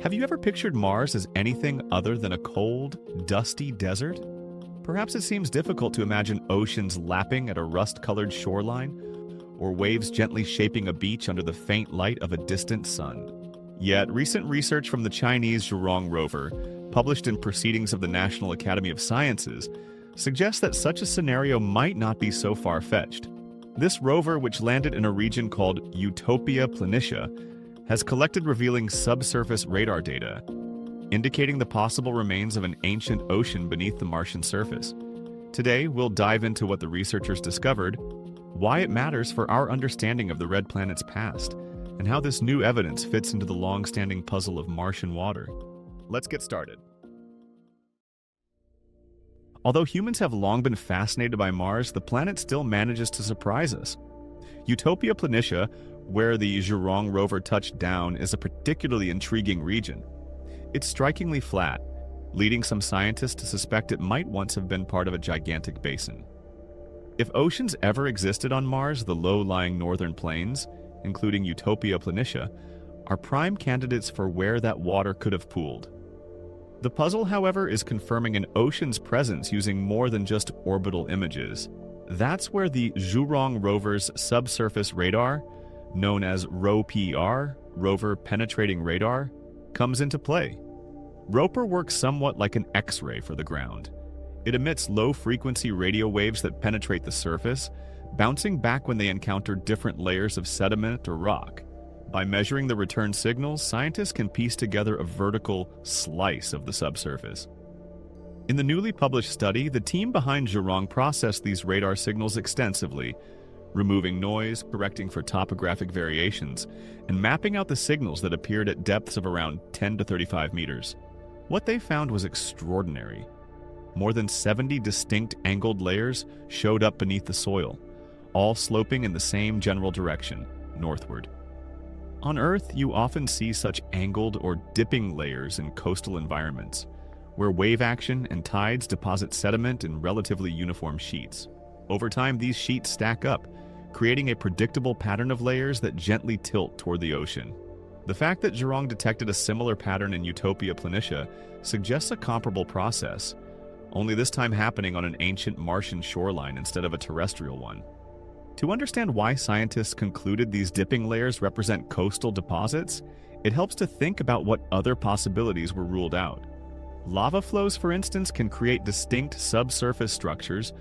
Have you ever pictured Mars as anything other than a cold, dusty desert? Perhaps it seems difficult to imagine oceans lapping at a rust-colored shoreline, or waves gently shaping a beach under the faint light of a distant sun. Yet, recent research from the Chinese Zhurong Rover, published in Proceedings of the National Academy of Sciences, suggests that such a scenario might not be so far-fetched. This rover, which landed in a region called Utopia Planitia, has collected revealing subsurface radar data, indicating the possible remains of an ancient ocean beneath the Martian surface. Today, we'll dive into what the researchers discovered, why it matters for our understanding of the red planet's past, and how this new evidence fits into the long-standing puzzle of Martian water. Let's get started. Although humans have long been fascinated by Mars, the planet still manages to surprise us. Utopia Planitia, where the Zhurong rover touched down, is a particularly intriguing region. It's strikingly flat, leading some scientists to suspect it might once have been part of a gigantic basin. If oceans ever existed on Mars, the low-lying northern plains, including Utopia Planitia, are prime candidates for where that water could have pooled. The puzzle, however, is confirming an ocean's presence using more than just orbital images. That's where the Zhurong rover's subsurface radar, known as ROPR, Rover Penetrating Radar, comes into play. ROPR works somewhat like an X-ray for the ground. It emits low-frequency radio waves that penetrate the surface, bouncing back when they encounter different layers of sediment or rock. By measuring the return signals, scientists can piece together a vertical slice of the subsurface. In the newly published study, the team behind Zhurong processed these radar signals extensively, removing noise, correcting for topographic variations, and mapping out the signals that appeared at depths of around 10 to 35 meters. What they found was extraordinary. More than 70 distinct angled layers showed up beneath the soil, all sloping in the same general direction, northward. On Earth, you often see such angled or dipping layers in coastal environments, where wave action and tides deposit sediment in relatively uniform sheets. Over time, these sheets stack up, creating a predictable pattern of layers that gently tilt toward the ocean. The fact that Zhurong detected a similar pattern in Utopia Planitia suggests a comparable process, only this time happening on an ancient Martian shoreline instead of a terrestrial one. To understand why scientists concluded these dipping layers represent coastal deposits, it helps to think about what other possibilities were ruled out. Lava flows, for instance, can create distinct subsurface structures,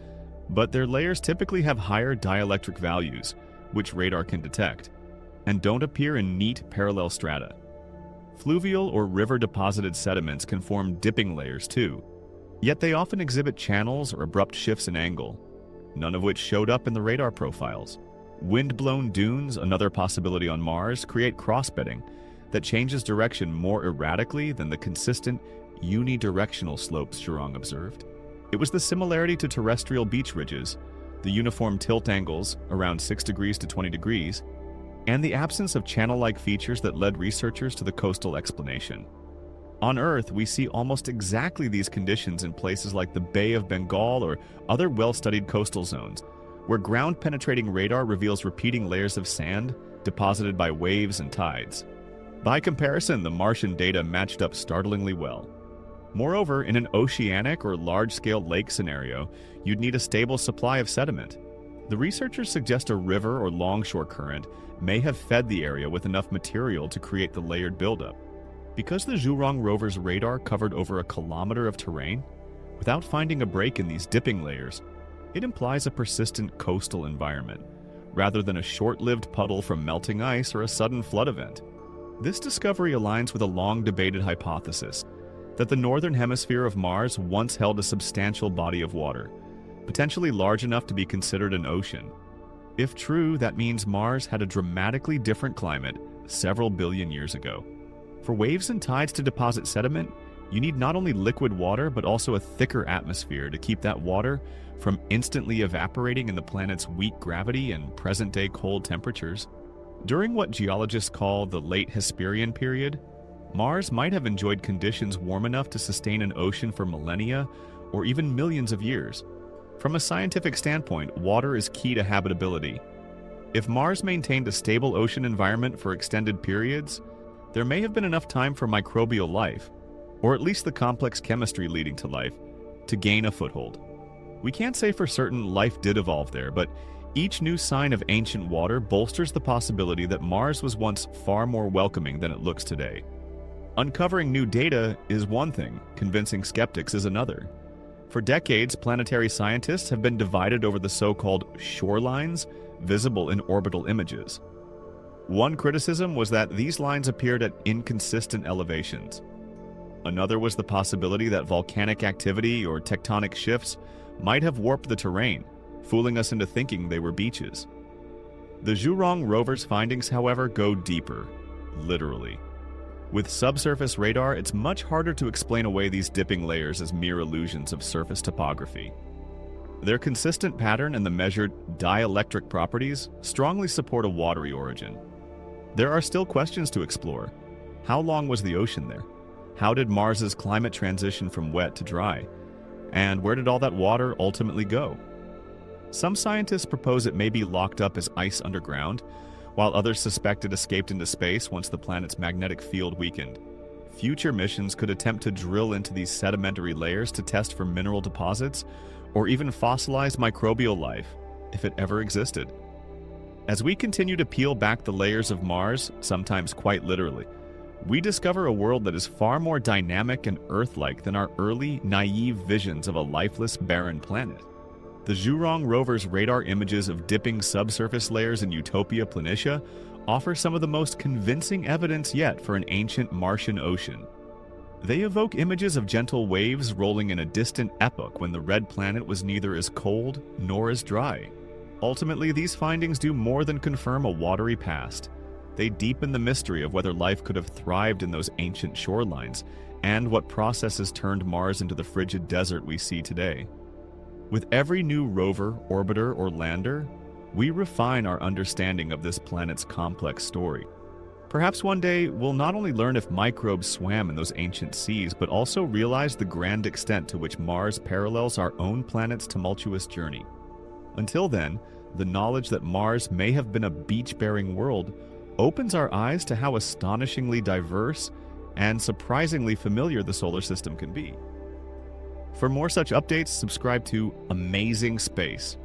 but their layers typically have higher dielectric values, which radar can detect, and don't appear in neat parallel strata. Fluvial or river-deposited sediments can form dipping layers too, yet they often exhibit channels or abrupt shifts in angle, none of which showed up in the radar profiles. Wind-blown dunes, another possibility on Mars, create crossbedding that changes direction more erratically than the consistent, unidirectional slopes Zhurong observed. It was the similarity to terrestrial beach ridges, the uniform tilt angles, around 6 degrees to 20 degrees, and the absence of channel-like features that led researchers to the coastal explanation. On Earth, we see almost exactly these conditions in places like the Bay of Bengal or other well-studied coastal zones, where ground-penetrating radar reveals repeating layers of sand deposited by waves and tides. By comparison, the Martian data matched up startlingly well. Moreover, in an oceanic or large-scale lake scenario, you'd need a stable supply of sediment. The researchers suggest a river or longshore current may have fed the area with enough material to create the layered buildup. Because the Zhurong rover's radar covered over a kilometer of terrain, without finding a break in these dipping layers, it implies a persistent coastal environment, rather than a short-lived puddle from melting ice or a sudden flood event. This discovery aligns with a long-debated hypothesis that the northern hemisphere of Mars once held a substantial body of water, potentially large enough to be considered an ocean. If true, that means Mars had a dramatically different climate several billion years ago. For waves and tides to deposit sediment, you need not only liquid water but also a thicker atmosphere to keep that water from instantly evaporating in the planet's weak gravity and present-day cold temperatures. During what geologists call the late Hesperian period, Mars might have enjoyed conditions warm enough to sustain an ocean for millennia or even millions of years. From a scientific standpoint, water is key to habitability. If Mars maintained a stable ocean environment for extended periods, there may have been enough time for microbial life, or at least the complex chemistry leading to life, to gain a foothold. We can't say for certain life did evolve there, but each new sign of ancient water bolsters the possibility that Mars was once far more welcoming than it looks today. Uncovering new data is one thing, convincing skeptics is another. For decades, planetary scientists have been divided over the so-called shorelines visible in orbital images. One criticism was that these lines appeared at inconsistent elevations. Another was the possibility that volcanic activity or tectonic shifts might have warped the terrain, fooling us into thinking they were beaches. The Zhurong Rover's findings, however, go deeper, literally. With subsurface radar, it's much harder to explain away these dipping layers as mere illusions of surface topography. Their consistent pattern and the measured dielectric properties strongly support a watery origin. There are still questions to explore. How long was the ocean there? How did Mars's climate transition from wet to dry? And where did all that water ultimately go? Some scientists propose it may be locked up as ice underground, while others suspect it escaped into space once the planet's magnetic field weakened. Future missions could attempt to drill into these sedimentary layers to test for mineral deposits or even fossilized microbial life, if it ever existed. As we continue to peel back the layers of Mars, sometimes quite literally, we discover a world that is far more dynamic and Earth-like than our early, naive visions of a lifeless, barren planet. The Zhurong Rover's radar images of dipping subsurface layers in Utopia Planitia offer some of the most convincing evidence yet for an ancient Martian ocean. They evoke images of gentle waves rolling in a distant epoch when the red planet was neither as cold nor as dry. Ultimately, these findings do more than confirm a watery past. They deepen the mystery of whether life could have thrived in those ancient shorelines and what processes turned Mars into the frigid desert we see today. With every new rover, orbiter, or lander, we refine our understanding of this planet's complex story. Perhaps one day we'll not only learn if microbes swam in those ancient seas, but also realize the grand extent to which Mars parallels our own planet's tumultuous journey. Until then, the knowledge that Mars may have been a beach-bearing world opens our eyes to how astonishingly diverse and surprisingly familiar the solar system can be. For more such updates, subscribe to Amazing Space.